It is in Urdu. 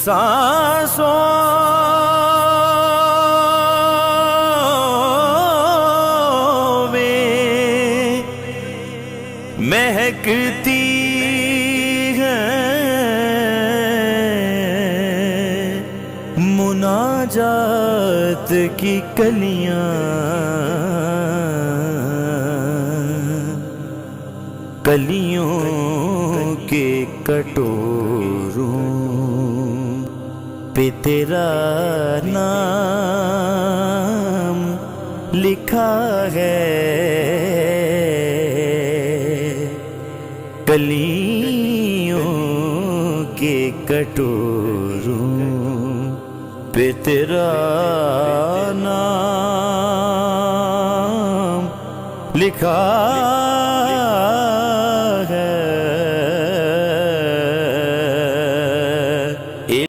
سانسوں میں مہکتی ہے مناجات کی کلیاں، کلیوں کے کٹوروں پہ تیرا نام لکھا ہے، کلیوں کے کٹوروں پہ تیرا نام لکھا